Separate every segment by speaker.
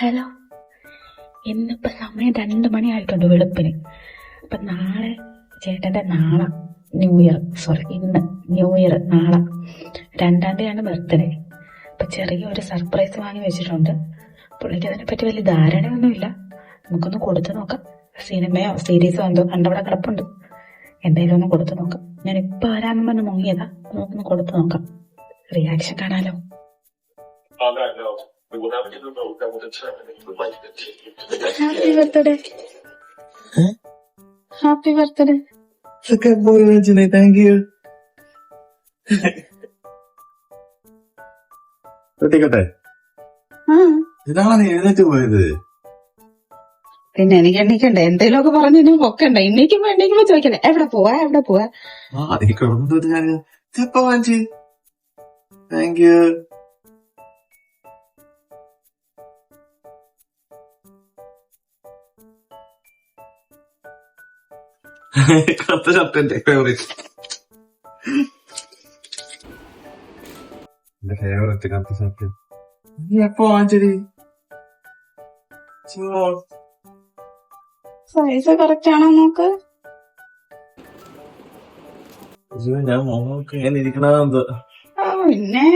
Speaker 1: Hello, ഇന്നിപ്പോ സമയം 2 മണിയായിട്ടുണ്ട് വെളുപ്പിന്. അപ്പൊ നാളെ ചേട്ടന്റെ ഇന്ന് ന്യൂ ഇയർ, നാളെ 2-ാം തീയതിയാണ് ബർത്ത്ഡേ. അപ്പൊ ചെറിയൊരു സർപ്രൈസ് വാങ്ങി വെച്ചിട്ടുണ്ട്. പുള്ളിക്ക് അതിനെപ്പറ്റി വലിയ ധാരണയൊന്നുമില്ല. നമുക്കൊന്ന് കൊടുത്തു നോക്കാം. സിനിമയോ സീരീസോ എന്തോ കണ്ടവിടെ കിടപ്പുണ്ട്. എന്തായാലും ഒന്ന് കൊടുത്തു നോക്കാം. ഞാൻ ഇപ്പൊ വരാമെന്ന് പറഞ്ഞ് മുങ്ങിയതാ. നമുക്കൊന്ന് കൊടുത്തു നോക്കാം, റിയാക്ഷൻ കാണാലോ. Happy birthday. Happy birthday.
Speaker 2: Thank you. ൊട്ടെ ഇതാണ് നീ എഴുന്നേറ്റ് പോയത്.
Speaker 1: പിന്നെ എനിക്ക് എണ്ണീക്കണ്ടേ? എന്തെങ്കിലുമൊക്കെ പറഞ്ഞു ഇനി പൊക്കണ്ട. എണ്ണീക്കുമ്പോ ചോദിക്കണ്ടേ എവിടെ പോവാ.
Speaker 2: Thank you. കറുത്ത ഷർട്ട് എന്റെ ഫേവറേറ്റ് കറുത്ത ഷർട്ട്. നീ എപ്പോ വാങ്ങിച്ചടി?
Speaker 1: സൈസ് കറക്റ്റ് ആണോ നോക്ക്.
Speaker 2: ഞാൻ മോൾക്ക് എങ്ങനെ ഇരിക്കണെന്തോ.
Speaker 1: പിന്നെ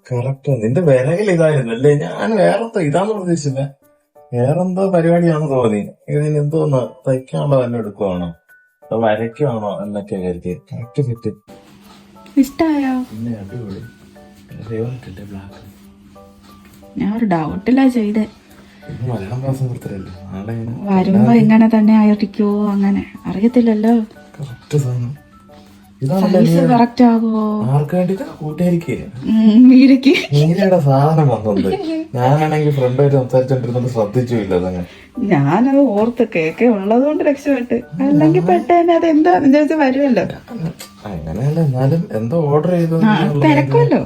Speaker 2: കറക്റ്റ്. നിന്റെ വിലകൾ ഇതായിരുന്നു അല്ലേ? ഞാൻ വേറെന്തോ ഇതാന്ന് പ്രതീക്ഷിച്ചില്ല. വേറെന്തോ പരിപാടിയാണെന്ന് തോന്നി. ഇതിന് എന്തോന്ന് തയ്ക്കാണോ തന്നെ എടുക്കുവാണോ അതോ വരയ്ക്കുവാണോ എന്നൊക്കെ കരുതി. Correct fit.
Speaker 1: ഇഷ്ടായോ?
Speaker 2: പിന്നെ അടിപൊളി. ഫേവറേറ്റ് അല്ലേ ബ്ലാക്ക്?
Speaker 1: ഞാൻ ഒരു ഡൗട്ടിലാ ചെയ്തേ.
Speaker 2: മലയാളം ക്ലാസ് കൊടുത്തല്ലേ നാളെ
Speaker 1: വരുമ്പോ ഇങ്ങനെ തന്നെ ആയിരിക്കോ? അങ്ങനെ അറിയത്തില്ലല്ലോ.
Speaker 2: കറക്റ്റ് സാധനം
Speaker 1: സൈസ് കറക്റ്റ് ആകുമോ?
Speaker 2: ആർക്ക് വേണ്ടിട്ട്? കൂട്ടുകാരിക്ക്
Speaker 1: മീരയ്ക്ക്.
Speaker 2: മീരയുടെ സാധനം വന്നത്. ഞാനാണെങ്കിൽ ഫ്രണ്ടായിട്ട് സംസാരിച്ചോണ്ടിരുന്നത് ശ്രദ്ധിച്ചില്ല. അതങ്ങനെ
Speaker 1: ഞാനത് ഓർത്ത് കേക്ക് ഉള്ളത് കൊണ്ട് രക്ഷപ്പെട്ട്. അല്ലെങ്കിൽ പെട്ടെന്ന് അത് എന്താന്ന് ചോദിച്ചാൽ വരുമല്ലോ.
Speaker 2: അങ്ങനെയല്ല, എന്നാലും എന്തോ ഓർഡർ ചെയ്തു
Speaker 1: തിരക്കുമല്ലോ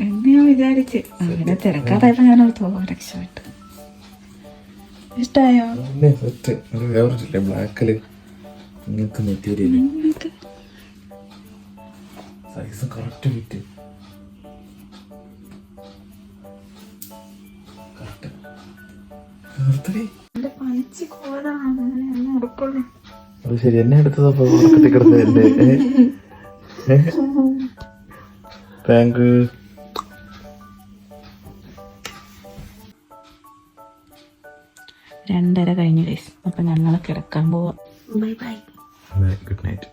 Speaker 1: എന്ന് ഞാൻ വിചാരിച്ച്. അങ്ങനെ തിരക്കാതായപ്പോ ഞാൻ ഓർത്തോ രക്ഷപ്പെട്ട്. ഇഷ്ടായോ?
Speaker 2: ഫേവറേറ്റ് ബ്ലാക്കില് ഇങ്ങനത്തെ മെറ്റീരിയൽ. Size correct fit. അത് ശരി, എന്നെ എടുത്തതപ്പോ കിടന്നതല്ലേ? Thank you.
Speaker 1: 2:30 കഴിഞ്ഞു ഗൈസ്. അപ്പൊ ഞങ്ങൾ കിടക്കാൻ പോവാം. Bye bye.
Speaker 2: Good night.